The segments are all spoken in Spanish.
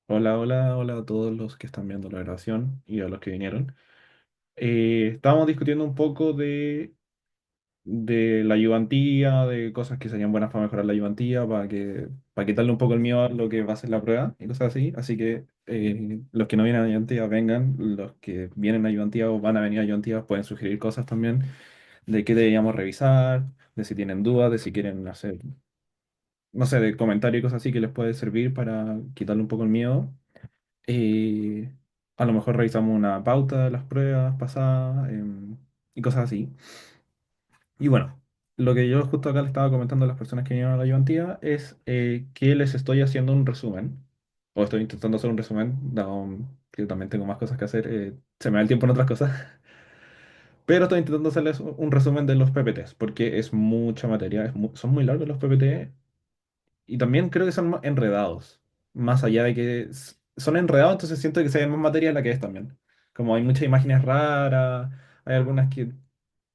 Hola, hola, hola a todos los que están viendo la grabación y a los que vinieron. Estábamos discutiendo un poco de la ayudantía, de cosas que serían buenas para mejorar la ayudantía, para quitarle un poco el miedo a lo que va a ser la prueba y cosas así. Así que los que no vienen a ayudantía vengan, los que vienen a ayudantía o van a venir a ayudantía pueden sugerir cosas también de qué deberíamos revisar, de si tienen dudas, de si quieren hacer, no sé, de comentarios y cosas así que les puede servir para quitarle un poco el miedo. Eh, a lo mejor revisamos una pauta de las pruebas pasadas y cosas así. Y bueno, lo que yo justo acá le estaba comentando a las personas que vinieron a la ayudantía es que les estoy haciendo un resumen, o estoy intentando hacer un resumen, dado que yo también tengo más cosas que hacer, se me da el tiempo en otras cosas, pero estoy intentando hacerles un resumen de los PPTs, porque es mucha materia, son muy largos los PPT. Y también creo que son más enredados. Más allá de que son enredados, entonces siento que se ve más materia de la que es también. Como hay muchas imágenes raras, hay algunas que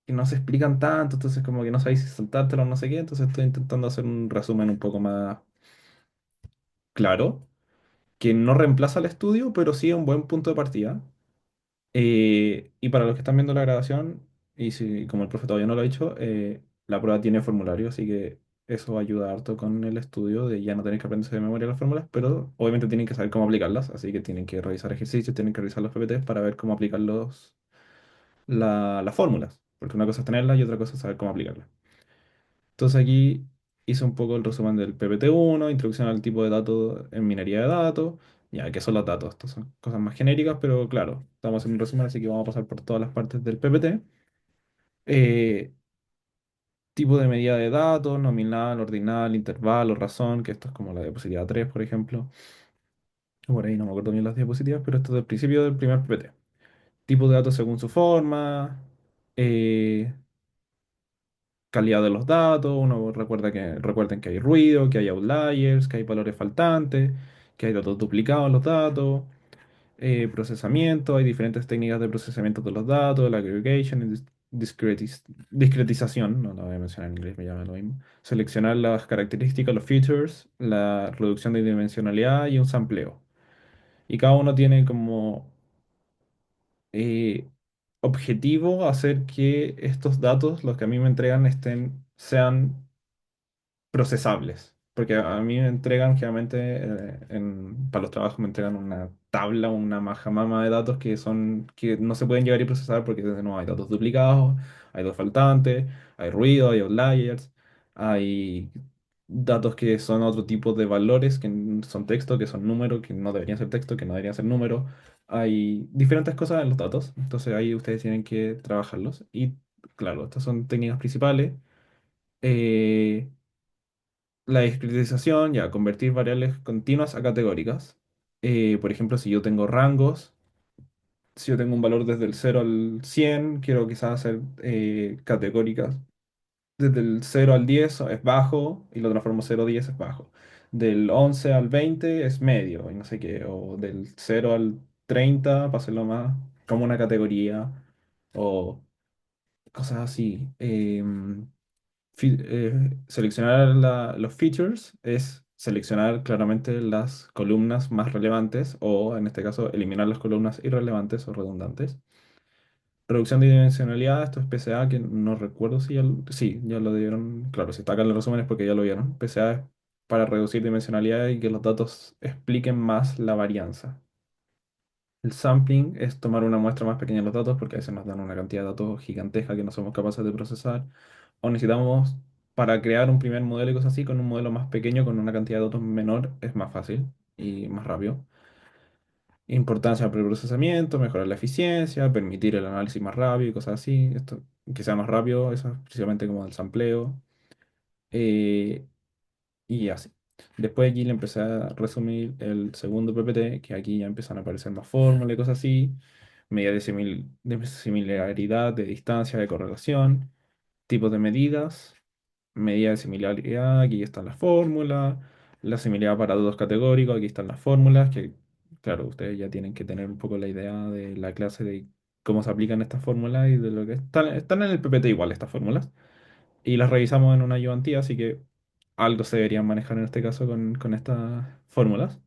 no se explican tanto, entonces como que no sabéis si saltártelo o no sé qué. Entonces estoy intentando hacer un resumen un poco más claro, que no reemplaza el estudio, pero sí un buen punto de partida. Y para los que están viendo la grabación, y si, como el profe todavía no lo ha dicho, la prueba tiene formulario, así que eso ayuda harto con el estudio de ya no tener que aprenderse de memoria las fórmulas, pero obviamente tienen que saber cómo aplicarlas, así que tienen que revisar ejercicios, tienen que revisar los PPTs para ver cómo aplicar las fórmulas, porque una cosa es tenerlas y otra cosa es saber cómo aplicarlas. Entonces aquí hice un poco el resumen del PPT-1, introducción al tipo de datos en minería de datos. Ya, ¿qué son los datos? Estas son cosas más genéricas, pero claro, estamos en un resumen, así que vamos a pasar por todas las partes del PPT. Eh, Tipo de medida de datos, nominal, ordinal, intervalo, razón, que esto es como la diapositiva 3, por ejemplo. Por ahí no me acuerdo bien las diapositivas, pero esto es del principio del primer PPT. Tipo de datos según su forma, eh, calidad de los datos, uno recuerden que hay ruido, que hay outliers, que hay valores faltantes, que hay datos duplicados en los datos, procesamiento, hay diferentes técnicas de procesamiento de los datos, el aggregation, discretización, no lo voy a mencionar en inglés, me llama lo mismo, seleccionar las características, los features, la reducción de dimensionalidad y un sampleo. Y cada uno tiene como eh, objetivo hacer que estos datos, los que a mí me entregan, sean procesables. Porque a mí me entregan generalmente, para los trabajos me entregan una tabla, una majamama de datos que no se pueden llegar y procesar porque de nuevo hay datos duplicados, hay datos faltantes, hay ruido, hay outliers, hay datos que son otro tipo de valores, que son texto, que son números, que no deberían ser texto, que no deberían ser números. Hay diferentes cosas en los datos, entonces ahí ustedes tienen que trabajarlos. Y claro, estas son técnicas principales. Eh, la discretización, ya, convertir variables continuas a categóricas. Por ejemplo, si yo tengo rangos, si yo tengo un valor desde el 0 al 100 quiero quizás hacer categóricas. Desde el 0 al 10 es bajo y lo transformo 0 a 10 es bajo. Del 11 al 20 es medio y no sé qué. O del 0 al 30 para hacerlo más como una categoría o cosas así. Seleccionar los features es seleccionar claramente las columnas más relevantes o en este caso eliminar las columnas irrelevantes o redundantes. Reducción de dimensionalidad, esto es PCA, que no recuerdo si sí, ya lo dieron, claro, si está acá en el resumen es porque ya lo vieron. PCA es para reducir dimensionalidad y que los datos expliquen más la varianza. El sampling es tomar una muestra más pequeña de los datos porque a veces nos dan una cantidad de datos gigantesca que no somos capaces de procesar. O necesitamos, para crear un primer modelo y cosas así, con un modelo más pequeño, con una cantidad de datos menor, es más fácil y más rápido. Importancia del preprocesamiento, mejorar la eficiencia, permitir el análisis más rápido y cosas así. Esto, que sea más rápido, eso es precisamente como el sampleo. eh, y así. Después aquí le empecé a resumir el segundo PPT, que aquí ya empiezan a aparecer más fórmulas y cosas así, medidas de similaridad, de distancia, de correlación, tipos de medidas, medida de similaridad, aquí están las fórmulas, la similaridad para datos categóricos, aquí están las fórmulas, que claro, ustedes ya tienen que tener un poco la idea de la clase de cómo se aplican estas fórmulas y de lo que están en el PPT igual estas fórmulas y las revisamos en una ayudantía, así que algo se deberían manejar en este caso con estas fórmulas.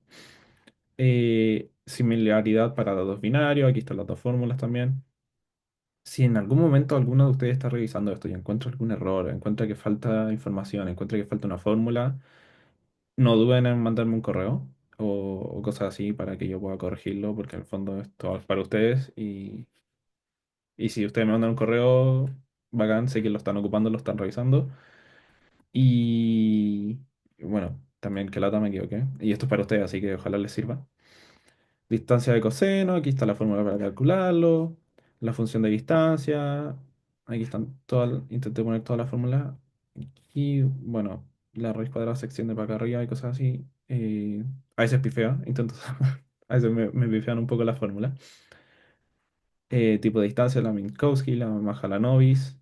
Similaridad para datos binarios, aquí están las dos fórmulas también. Si en algún momento alguno de ustedes está revisando esto y encuentra algún error, encuentra que falta información, encuentra que falta una fórmula, no duden en mandarme un correo o cosas así para que yo pueda corregirlo, porque en el fondo esto es para ustedes y si ustedes me mandan un correo, bacán, sé que lo están ocupando, lo están revisando. Y bueno, también que lata me equivoqué. Y esto es para ustedes, así que ojalá les sirva. Distancia de coseno, aquí está la fórmula para calcularlo. La función de distancia, aquí están todas, intenté poner todas las fórmulas. Y bueno, la raíz cuadrada se extiende para acá arriba y cosas así. A veces pifea, intento, a veces me pifean un poco la fórmula. Tipo de distancia, la Minkowski, la Mahalanobis,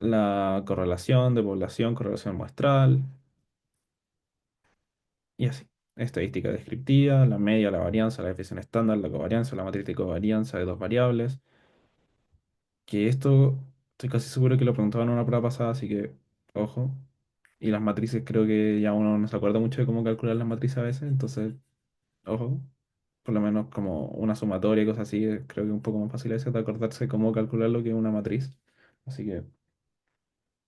la correlación de población, correlación muestral. Y así. Estadística descriptiva, la media, la varianza, la definición estándar, la covarianza, la matriz de covarianza de dos variables. Que esto estoy casi seguro que lo preguntaban en una prueba pasada, así que ojo. Y las matrices creo que ya uno no se acuerda mucho de cómo calcular las matrices a veces, entonces ojo. Por lo menos como una sumatoria y cosas así, creo que es un poco más fácil a veces de acordarse cómo calcularlo que una matriz. Así que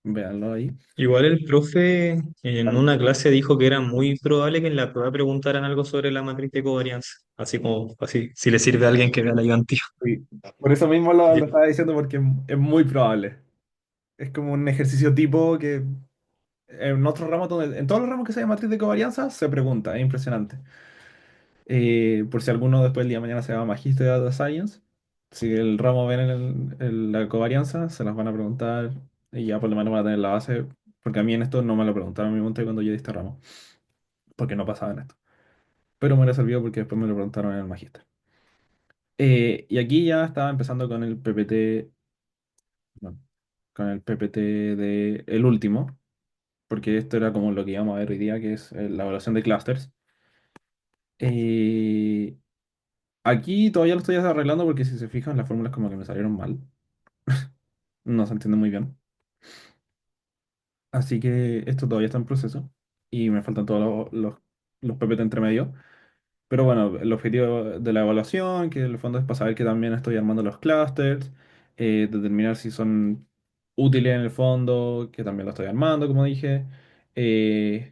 véanlo ahí. Igual el profe en una clase dijo que era muy probable que en la prueba preguntaran algo sobre la matriz de covarianza, así como así, si le sirve a alguien que vea la ayudantía. Sí. Por eso mismo lo estaba diciendo porque es muy probable. Es como un ejercicio tipo que en otros ramos, en todos los ramos que se llama matriz de covarianza, se pregunta, es impresionante. Por si alguno después el día de mañana se llama Magíster de Data Science, si el ramo ven la covarianza, se las van a preguntar y ya por lo menos van a tener la base, porque a mí en esto no me lo preguntaron en mi monte cuando yo di este ramo, porque no pasaba en esto. Pero me hubiera servido porque después me lo preguntaron en el Magíster. Y aquí ya estaba empezando con el PPT, no, con el PPT de el último, porque esto era como lo que íbamos a ver hoy día, que es la evaluación de clusters. Eh, Aquí todavía lo estoy arreglando porque si se fijan, las fórmulas como que me salieron mal. No se entiende muy bien. Así que esto todavía está en proceso y me faltan todos los PPT entre medio. Pero bueno, el objetivo de la evaluación, que en el fondo es para saber que también estoy armando los clusters, determinar si son útiles en el fondo, que también lo estoy armando, como dije.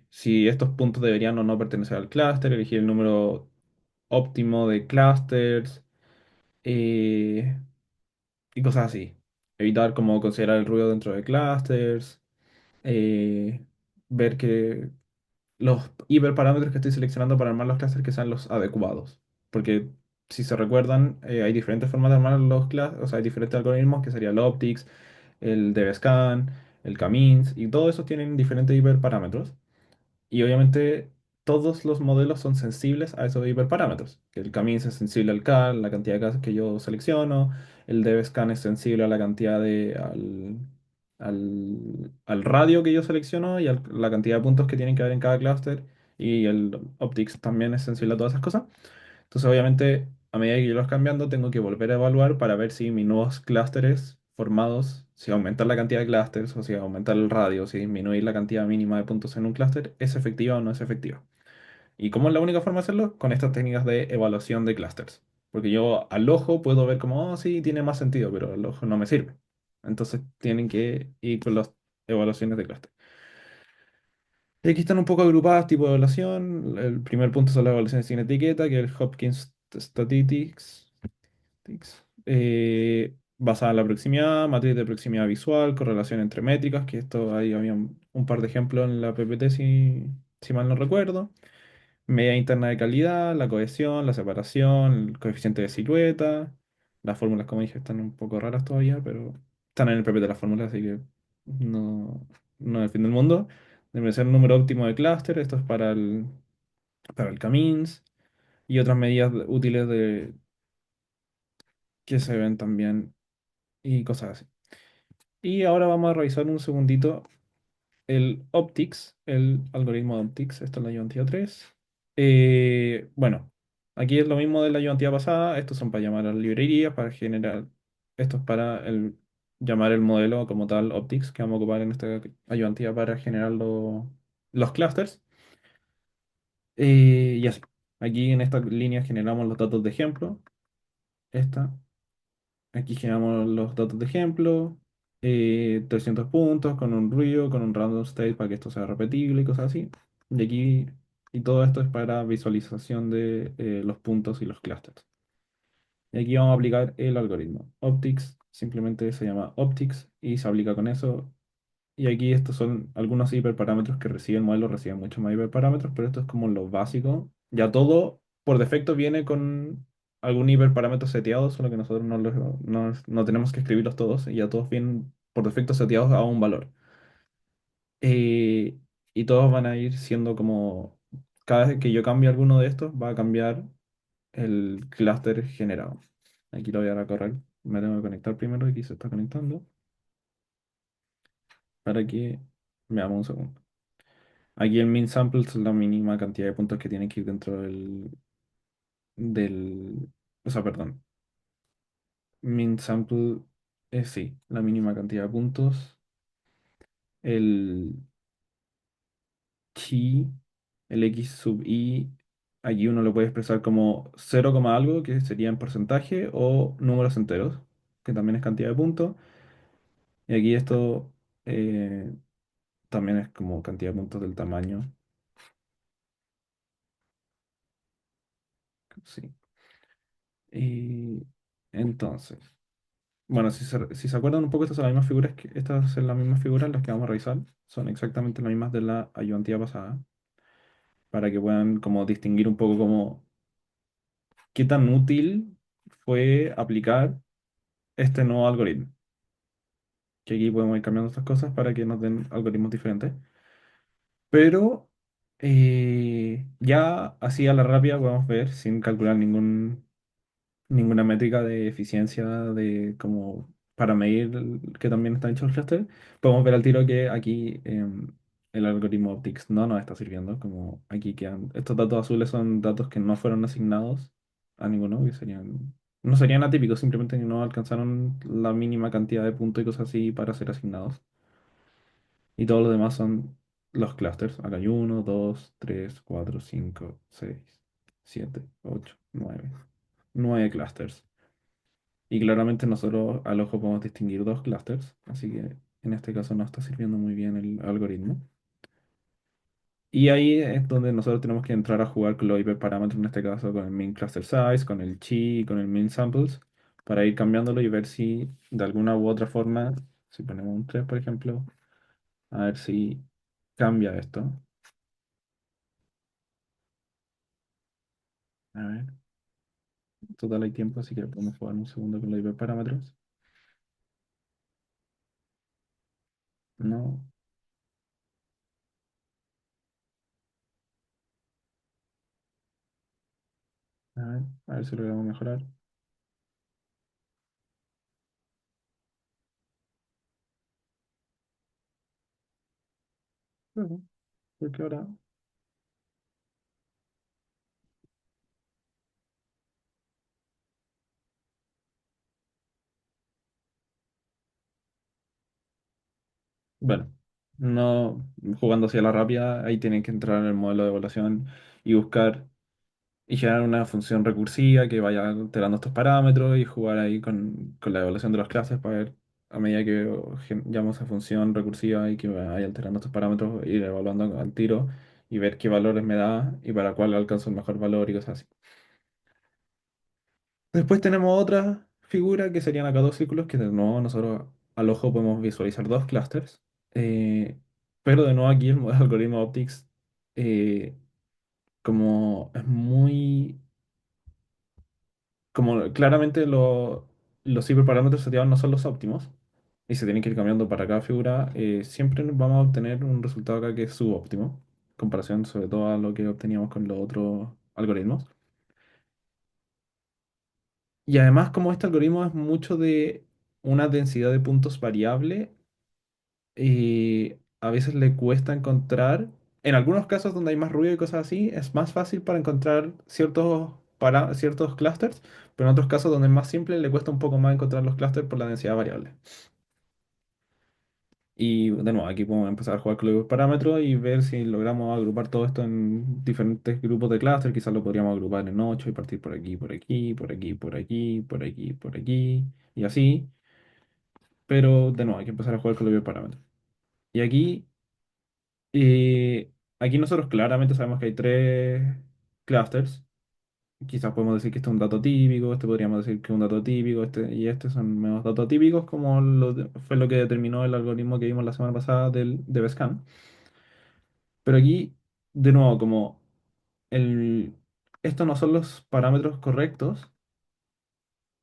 Si estos puntos deberían o no pertenecer al clúster, elegir el número óptimo de clusters. eh, y cosas así. Evitar como considerar el ruido dentro de clusters, eh, ver que los hiperparámetros que estoy seleccionando para armar los clusters que sean los adecuados. Porque si se recuerdan, hay diferentes formas de armar los clusters, o sea, hay diferentes algoritmos que sería el Optics, el DBSCAN, el K-means, y todos esos tienen diferentes hiperparámetros. Y obviamente todos los modelos son sensibles a esos hiperparámetros. Que el Camin es sensible al cal, la cantidad de casas que yo selecciono, el DevScan es sensible a la cantidad al radio que yo selecciono y a la cantidad de puntos que tienen que haber en cada clúster. Y el Optics también es sensible a todas esas cosas. Entonces, obviamente, a medida que yo los cambiando, tengo que volver a evaluar para ver si mis nuevos clústeres formados, si aumentar la cantidad de clústeres o si aumentar el radio, si disminuir la cantidad mínima de puntos en un clúster, es efectiva o no es efectiva. ¿Y cómo es la única forma de hacerlo? Con estas técnicas de evaluación de clústeres. Porque yo al ojo puedo ver como, oh, sí, tiene más sentido, pero al ojo no me sirve. Entonces tienen que ir con las evaluaciones de clúster. Y aquí están un poco agrupadas tipo de evaluación. El primer punto son las evaluaciones sin etiqueta, que es el Hopkins Statistics. Basada en la proximidad, matriz de proximidad visual, correlación entre métricas, que esto ahí había un par de ejemplos en la PPT si mal no recuerdo. Media interna de calidad, la cohesión, la separación, el coeficiente de silueta. Las fórmulas, como dije, están un poco raras todavía, pero están en el PPT las fórmulas, así que no es el fin del mundo. Debe ser el número óptimo de clúster, esto es para el Camins y otras medidas útiles que se ven también y cosas así. Y ahora vamos a revisar un segundito el Optics, el algoritmo de Optics. Esto es la ayudantía 3. Bueno, aquí es lo mismo de la ayudantía pasada. Estos son para llamar a las librerías, para generar. Esto es para llamar el modelo como tal Optics que vamos a ocupar en esta ayudantía para generar los clusters. Y así. Aquí en esta línea generamos los datos de ejemplo. Esta. Aquí generamos los datos de ejemplo. 300 puntos con un ruido, con un random state para que esto sea repetible y cosas así. Y aquí, y todo esto es para visualización de los puntos y los clusters. Y aquí vamos a aplicar el algoritmo. Optics, simplemente se llama Optics y se aplica con eso. Y aquí estos son algunos hiperparámetros que recibe el modelo, recibe muchos más hiperparámetros, pero esto es como lo básico. Ya todo por defecto viene con algún hiperparámetro seteado, solo que nosotros no tenemos que escribirlos todos y ya todos vienen por defecto seteados a un valor. Eh, y todos van a ir siendo como, cada vez que yo cambie alguno de estos, va a cambiar el clúster generado. Aquí lo voy a recorrer. Me tengo que conectar primero, aquí se está conectando, para que veamos un segundo. Aquí el min sample es la mínima cantidad de puntos que tiene que ir dentro del, o sea, perdón, min sample es sí, la mínima cantidad de puntos. El chi, el x sub i, aquí uno lo puede expresar como 0, algo, que sería en porcentaje, o números enteros, que también es cantidad de puntos. Y aquí esto eh, también es como cantidad de puntos del tamaño. Sí. Y entonces. Bueno, si se acuerdan un poco, estas son las mismas figuras estas son las mismas figuras las que vamos a revisar. Son exactamente las mismas de la ayudantía pasada. Para que puedan como distinguir un poco como qué tan útil fue aplicar este nuevo algoritmo. Que aquí podemos ir cambiando estas cosas para que nos den algoritmos diferentes. Pero ya así a la rápida podemos ver, sin calcular ninguna métrica de eficiencia de como para medir que también está hecho el cluster, podemos ver al tiro que aquí el algoritmo Optics no nos está sirviendo. Como aquí quedan, estos datos azules son datos que no fueron asignados a ninguno, que no serían atípicos, simplemente que no alcanzaron la mínima cantidad de puntos y cosas así para ser asignados. Y todos los demás son los clusters. Acá hay uno, 2, 3, 4, 5, 6, 7, 8, 9. 9 clusters. Y claramente nosotros al ojo podemos distinguir dos clusters, así que en este caso no está sirviendo muy bien el algoritmo. Y ahí es donde nosotros tenemos que entrar a jugar con los hiperparámetros, en este caso con el min cluster size, con el chi, con el min samples, para ir cambiándolo y ver si de alguna u otra forma, si ponemos un 3 por ejemplo, a ver si cambia esto. A ver, total hay tiempo, así que podemos jugar un segundo con los hiperparámetros. No, a ver si lo podemos mejorar. Bueno, porque ahora bueno, no jugando hacia la rápida, ahí tienen que entrar en el modelo de evaluación y buscar y generar una función recursiva que vaya alterando estos parámetros y jugar ahí con la evaluación de las clases para ver a medida que llamamos a función recursiva y que vaya alterando estos parámetros, ir evaluando al tiro y ver qué valores me da y para cuál alcanzo el mejor valor y cosas así. Después tenemos otra figura que serían acá dos círculos que de nuevo nosotros al ojo podemos visualizar dos clusters. eh, pero de nuevo aquí el algoritmo Optics eh, como es muy... Como claramente los hiperparámetros seteados no son los óptimos y se tienen que ir cambiando para cada figura, siempre vamos a obtener un resultado acá que es subóptimo, en comparación sobre todo a lo que obteníamos con los otros algoritmos. Y además, como este algoritmo es mucho de una densidad de puntos variable, a veces le cuesta encontrar, en algunos casos donde hay más ruido y cosas así, es más fácil para encontrar ciertos clusters, pero en otros casos donde es más simple, le cuesta un poco más encontrar los clusters por la densidad variable. Y de nuevo, aquí podemos empezar a jugar con los parámetros y ver si logramos agrupar todo esto en diferentes grupos de clúster. Quizás lo podríamos agrupar en 8 y partir por aquí, por aquí, por aquí, por aquí, por aquí, por aquí, y así. Pero de nuevo, hay que empezar a jugar con los parámetros. Y aquí nosotros claramente sabemos que hay tres clusters. Quizás podemos decir que este es un dato típico, este podríamos decir que es un dato típico, este y este son menos datos típicos, como fue lo que determinó el algoritmo que vimos la semana pasada del DBSCAN. Pero aquí, de nuevo, como el, estos no son los parámetros correctos,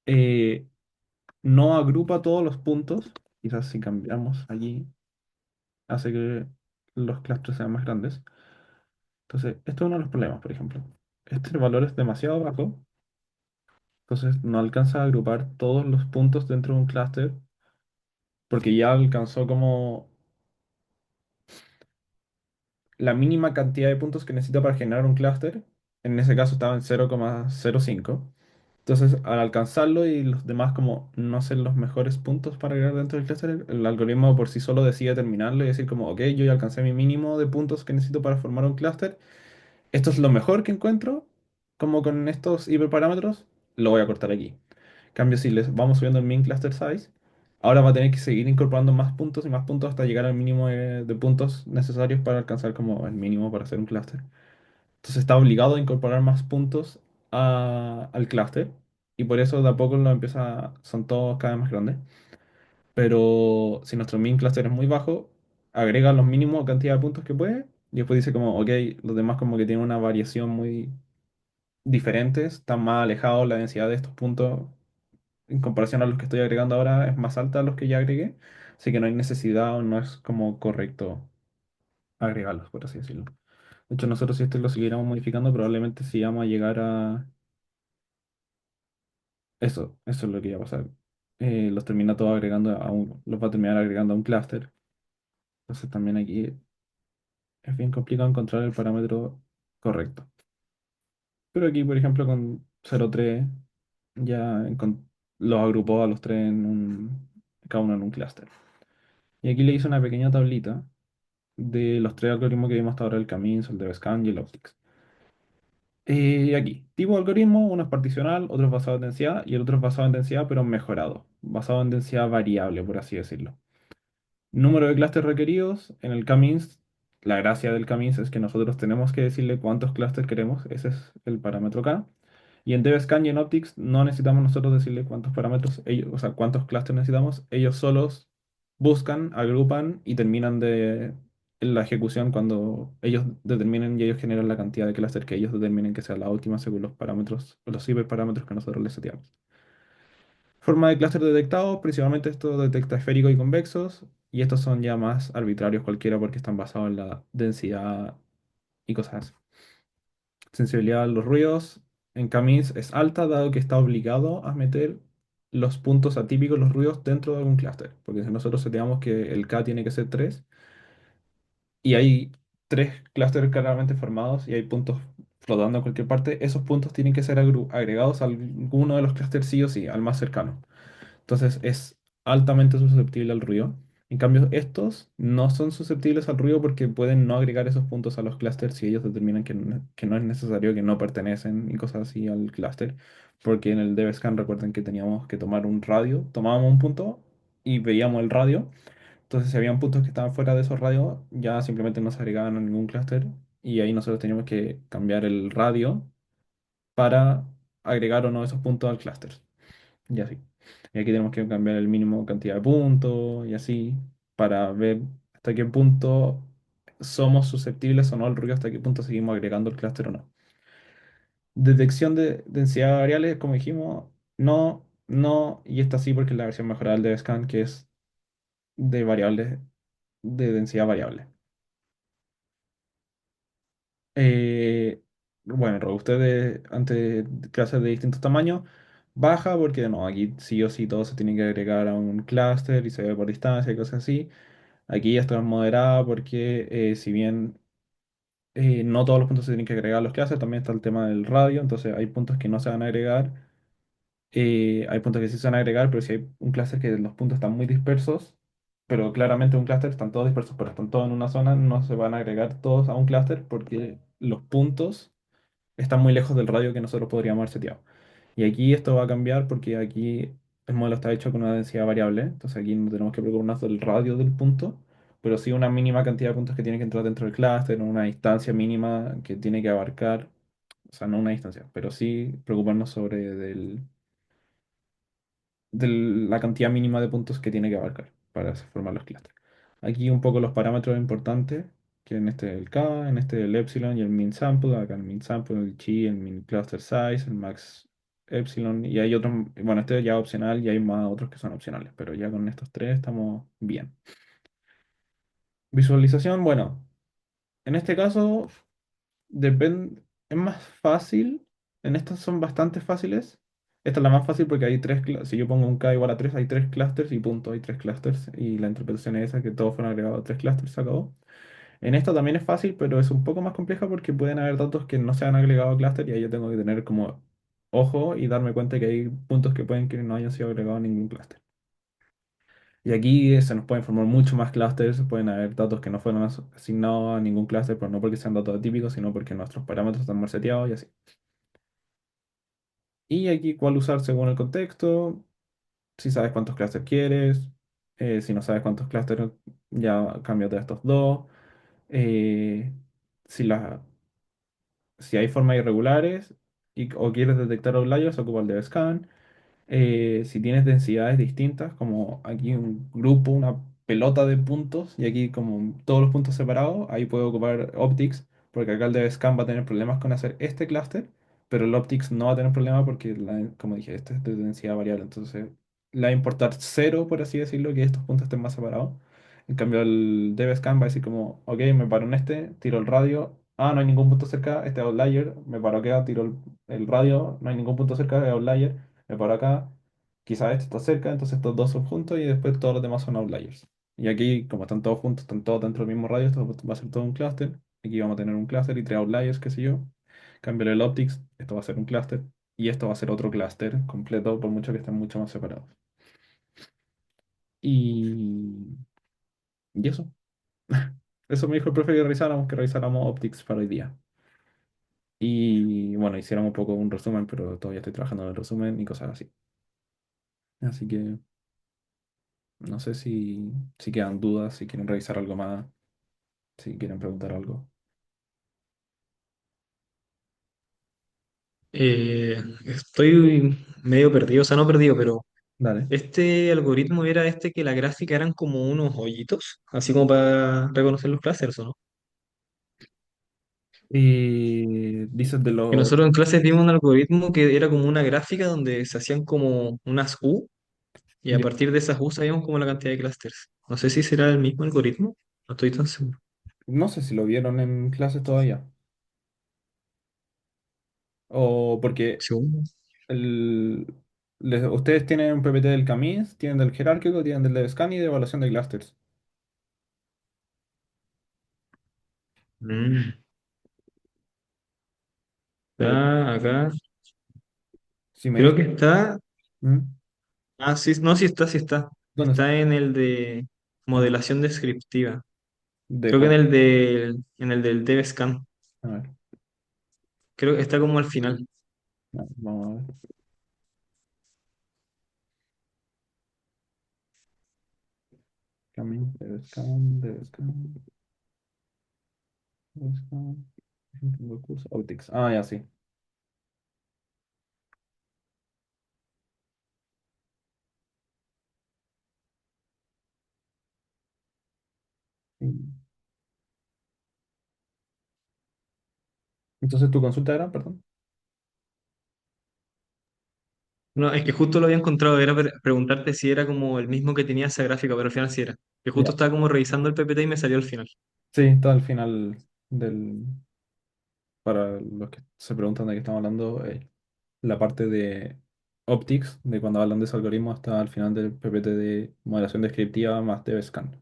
eh, no agrupa todos los puntos. Quizás si cambiamos allí, hace que los clusters sean más grandes. Entonces, esto es uno de los problemas, por ejemplo. Este valor es demasiado bajo, entonces no alcanza a agrupar todos los puntos dentro de un clúster, porque ya alcanzó como la mínima cantidad de puntos que necesita para generar un clúster. En ese caso estaba en 0,05. Entonces, al alcanzarlo y los demás como no ser los mejores puntos para agregar dentro del clúster, el algoritmo por sí solo decide terminarlo y decir como, ok, yo ya alcancé mi mínimo de puntos que necesito para formar un clúster. Esto es lo mejor que encuentro, como con estos hiperparámetros, lo voy a cortar aquí. En cambio, si les vamos subiendo el min cluster size, ahora va a tener que seguir incorporando más puntos y más puntos hasta llegar al mínimo de puntos necesarios para alcanzar como el mínimo para hacer un clúster. Entonces está obligado a incorporar más puntos al clúster y por eso de a poco lo empieza, son todos cada vez más grandes. Pero si nuestro min cluster es muy bajo, agrega los mínimos cantidad de puntos que puede y después dice como, ok, los demás como que tienen una variación muy diferente, están más alejados, la densidad de estos puntos en comparación a los que estoy agregando ahora es más alta a los que ya agregué, así que no hay necesidad o no es como correcto agregarlos, por así decirlo. De hecho, nosotros si esto lo siguiéramos modificando, probablemente sí vamos a llegar a eso es lo que iba a pasar. Los termina todos agregando los va a terminar agregando a un clúster. Entonces también aquí es bien complicado encontrar el parámetro correcto. Pero aquí, por ejemplo, con 0,3 ya los agrupó a los tres cada uno en un clúster. Y aquí le hice una pequeña tablita de los tres algoritmos que vimos hasta ahora, el Camin's, el DeBescan y el Optics. Aquí, tipo de algoritmo, uno es particional, otro es basado en densidad y el otro es basado en densidad pero mejorado, basado en densidad variable, por así decirlo. Número de clústeres requeridos. En el K-means, la gracia del K-means es que nosotros tenemos que decirle cuántos clústeres queremos. Ese es el parámetro K. Y en DevScan y en Optics no necesitamos nosotros decirle cuántos parámetros, ellos, o sea, cuántos clústeres necesitamos. Ellos solos buscan, agrupan y terminan en la ejecución cuando ellos determinen y ellos generan la cantidad de clústeres que ellos determinen que sea la última según los parámetros, los hiperparámetros que nosotros les seteamos. Forma de clúster detectado, principalmente esto detecta esféricos y convexos, y estos son ya más arbitrarios cualquiera porque están basados en la densidad y cosas así. Sensibilidad a los ruidos en Camis es alta, dado que está obligado a meter los puntos atípicos, los ruidos, dentro de algún clúster, porque si nosotros seteamos que el K tiene que ser 3 y hay tres clústeres claramente formados y hay puntos flotando en cualquier parte, esos puntos tienen que ser agregados a alguno de los clústeres sí o sí, al más cercano. Entonces es altamente susceptible al ruido. En cambio, estos no son susceptibles al ruido porque pueden no agregar esos puntos a los clústeres si ellos determinan que no es necesario, que no pertenecen y cosas así al clúster. Porque en el DevScan recuerden que teníamos que tomar un radio, tomábamos un punto y veíamos el radio. Entonces, si habían puntos que estaban fuera de esos radios, ya simplemente no se agregaban a ningún clúster y ahí nosotros teníamos que cambiar el radio para agregar o no esos puntos al clúster. Y así. Y aquí tenemos que cambiar el mínimo cantidad de puntos y así para ver hasta qué punto somos susceptibles o no al ruido, hasta qué punto seguimos agregando el clúster o no. Detección de densidad de variables, como dijimos, no, no, y esta sí porque es la versión mejorada del DevScan que es de variables de densidad variable. Eh, bueno, robuste ante clases de distintos tamaños baja porque no, aquí sí o sí todo se tiene que agregar a un clúster y se ve por distancia y cosas así. Aquí ya está moderada porque si bien no todos los puntos se tienen que agregar a los clústeres, también está el tema del radio, entonces hay puntos que no se van a agregar, hay puntos que sí se van a agregar, pero si hay un clúster que los puntos están muy dispersos, pero claramente un clúster están todos dispersos, pero están todos en una zona, no se van a agregar todos a un clúster porque los puntos están muy lejos del radio que nosotros podríamos haber seteado. Y aquí esto va a cambiar porque aquí el modelo está hecho con una densidad variable, entonces aquí no tenemos que preocuparnos del radio del punto, pero sí una mínima cantidad de puntos que tiene que entrar dentro del clúster, una distancia mínima que tiene que abarcar, o sea, no una distancia, pero sí preocuparnos sobre de la cantidad mínima de puntos que tiene que abarcar para formar los clústeres. Aquí un poco los parámetros importantes, que en este el K, en este el epsilon y el min sample, acá el min sample, el chi, el min cluster size, el max epsilon, y hay otros, bueno, este ya opcional y hay más otros que son opcionales, pero ya con estos tres estamos bien. Visualización, bueno, en este caso depende, es más fácil. En estas son bastante fáciles. Esta es la más fácil porque hay tres, si yo pongo un K igual a 3 hay tres clusters y punto, hay tres clusters. Y la interpretación es esa, que todos fueron agregados a tres clusters, se acabó. En esta también es fácil, pero es un poco más compleja porque pueden haber datos que no se han agregado a cluster y ahí yo tengo que tener como ojo y darme cuenta que hay puntos que pueden que no hayan sido agregados a ningún cluster. Y aquí se nos pueden formar mucho más clusters, pueden haber datos que no fueron asignados a ningún clúster, pero no porque sean datos atípicos, sino porque nuestros parámetros están mal seteados y así. Y aquí cuál usar según el contexto, si sabes cuántos clusters quieres, si no sabes cuántos clusters, ya cámbiate a estos dos. Eh, si, si hay formas irregulares o quieres detectar outliers, ocupa el DevScan. Si tienes densidades distintas, como aquí un grupo, una pelota de puntos, y aquí como todos los puntos separados, ahí puedo ocupar Optics, porque acá el DevScan va a tener problemas con hacer este clúster, pero el Optics no va a tener problema porque, como dije, este es de densidad variable, entonces le va a importar cero, por así decirlo, que estos puntos estén más separados. En cambio, el DevScan va a decir como, ok, me paro en este, tiro el radio, ah, no hay ningún punto cerca, este es outlier, me paro acá, tiro el radio, no hay ningún punto cerca, es outlier, me paro acá, quizás este está cerca, entonces estos dos son juntos y después todos los demás son outliers. Y aquí, como están todos juntos, están todos dentro del mismo radio, esto va a ser todo un clúster. Aquí vamos a tener un clúster y tres outliers, qué sé yo. Cambio el optics, esto va a ser un clúster y esto va a ser otro clúster completo, por mucho que estén mucho más separados. Y, y eso. Eso me dijo el profe que revisáramos optics para hoy día. Y bueno, hiciéramos un poco un resumen, pero todavía estoy trabajando en el resumen y cosas así. Así que no sé si quedan dudas, si quieren revisar algo más, si quieren preguntar algo. Estoy medio perdido, o sea, no perdido, pero Dale. este algoritmo era este que la gráfica eran como unos hoyitos, así como para reconocer los clústeres, ¿o no? Y dices de Que los... nosotros en clases vimos un algoritmo que era como una gráfica donde se hacían como unas U y a ya, partir de esas U sabíamos como la cantidad de clústeres. No sé si será el mismo algoritmo, no estoy tan seguro. no sé si lo vieron en clases todavía. O porque Según- el, ustedes tienen un PPT del CAMIS, tienen del jerárquico, tienen del de scan y de evaluación de clusters. Mm. Pero Está acá. si me Creo dices... que está. ¿Mm? Ah, sí, no, sí está, sí está. ¿Dónde está? Está en el de Ah, modelación descriptiva. ¿de Creo que cuál? en el del DevScan. A ver, Creo que está como al final. vamos a ver. CAMIS, de scan, de scan, de scan. Optics. Ah, ya sí. Sí. Entonces tu consulta era, perdón. No, es que justo lo había encontrado, era preguntarte si era como el mismo que tenía esa gráfica, pero al final sí era. Que justo Ya. estaba como revisando el PPT y me salió al final. Sí, está al final del... Para los que se preguntan de qué estamos hablando, la parte de optics, de cuando hablan de ese algoritmo, está al final del PPT de modelación descriptiva más DevScan,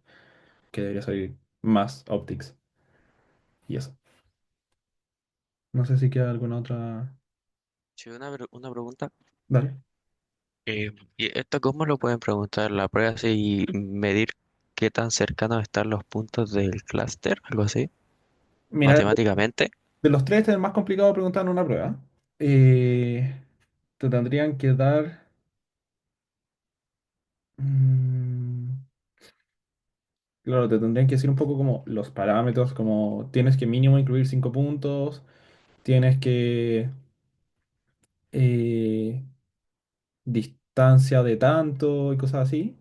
que debería salir más optics. Y eso. No sé si queda alguna otra. Sí, una pregunta. Dale. ¿Y esto cómo lo pueden preguntar? ¿La prueba así y medir? qué tan cercanos están los puntos del clúster, algo así, Mira, matemáticamente. de los tres, este es el más complicado preguntar en una prueba. Eh, te tendrían que dar. mm, claro, te tendrían que decir un poco como los parámetros, como tienes que mínimo incluir 5 puntos, tienes que eh, distancia de tanto y cosas así.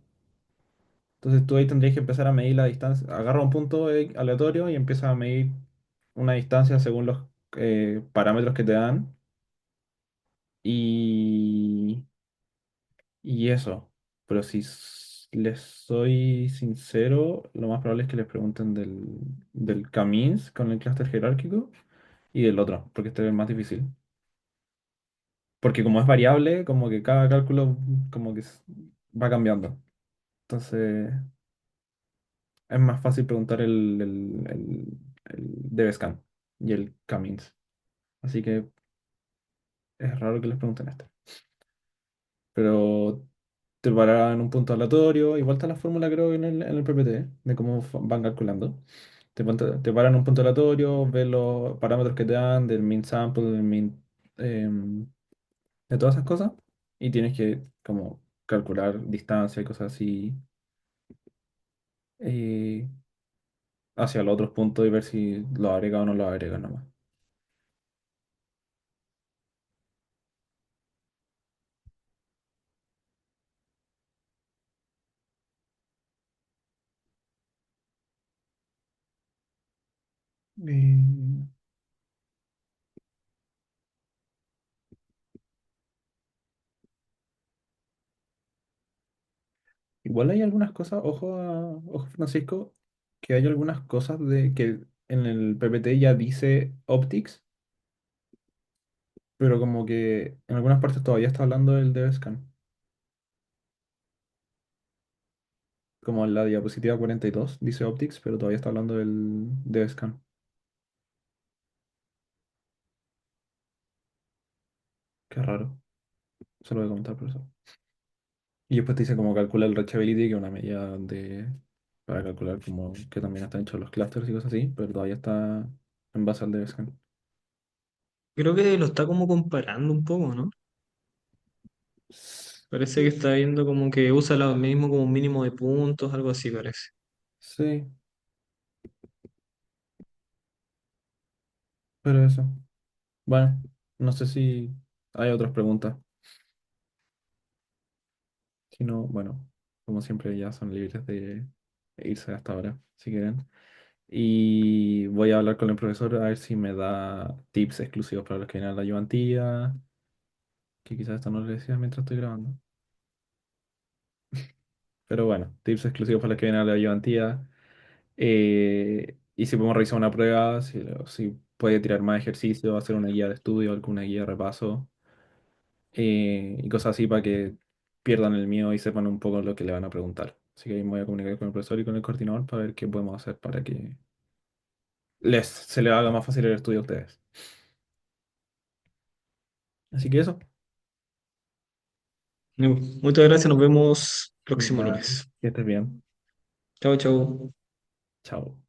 Entonces tú ahí tendrías que empezar a medir la distancia. Agarra un punto aleatorio y empieza a medir una distancia según los parámetros que te dan. Y, y eso. Pero si les soy sincero, lo más probable es que les pregunten del Camins con el clúster jerárquico y del otro, porque este es el más difícil. Porque como es variable, como que cada cálculo como que va cambiando. Entonces es más fácil preguntar el DevScan y el Camins. Así que es raro que les pregunten este. Pero te paran un punto aleatorio. Igual está la fórmula, creo, en el PPT, de cómo van calculando. Te paran un punto aleatorio, ves los parámetros que te dan del mean sample, del mean, em, de todas esas cosas. Y tienes que como calcular distancia y cosas así eh, hacia los otros puntos y ver si lo agrega o no lo agrega nomás. Eh, Igual hay algunas cosas, ojo Francisco, que hay algunas cosas de que en el PPT ya dice optics, pero como que en algunas partes todavía está hablando del DevScan, como en la diapositiva 42 dice optics, pero todavía está hablando del DevScan. Qué raro, se lo voy a comentar por eso. Y después te dice cómo calcula el reachability, que es una medida para calcular como que también están hechos los clusters y cosas así, pero todavía está en base al DevScan. Creo que lo está como comparando un poco, ¿no? Parece que está viendo como que usa lo mismo como un mínimo de puntos, algo así parece. Sí, pero eso. Bueno, no sé si hay otras preguntas. Si no, bueno, como siempre ya son libres de irse hasta ahora, si quieren. Y voy a hablar con el profesor a ver si me da tips exclusivos para los que vienen a la ayudantía, que quizás esto no lo decía mientras estoy grabando. Pero bueno, tips exclusivos para los que vienen a la ayudantía. Y si podemos revisar una prueba, si puede tirar más ejercicio, hacer una guía de estudio, alguna guía de repaso. Y cosas así para que pierdan el miedo y sepan un poco lo que le van a preguntar. Así que ahí me voy a comunicar con el profesor y con el coordinador para ver qué podemos hacer para que se les haga más fácil el estudio a ustedes. Así que eso. Muchas gracias, nos vemos próximo Igual, lunes. que estés bien. Chao, chao. Chao.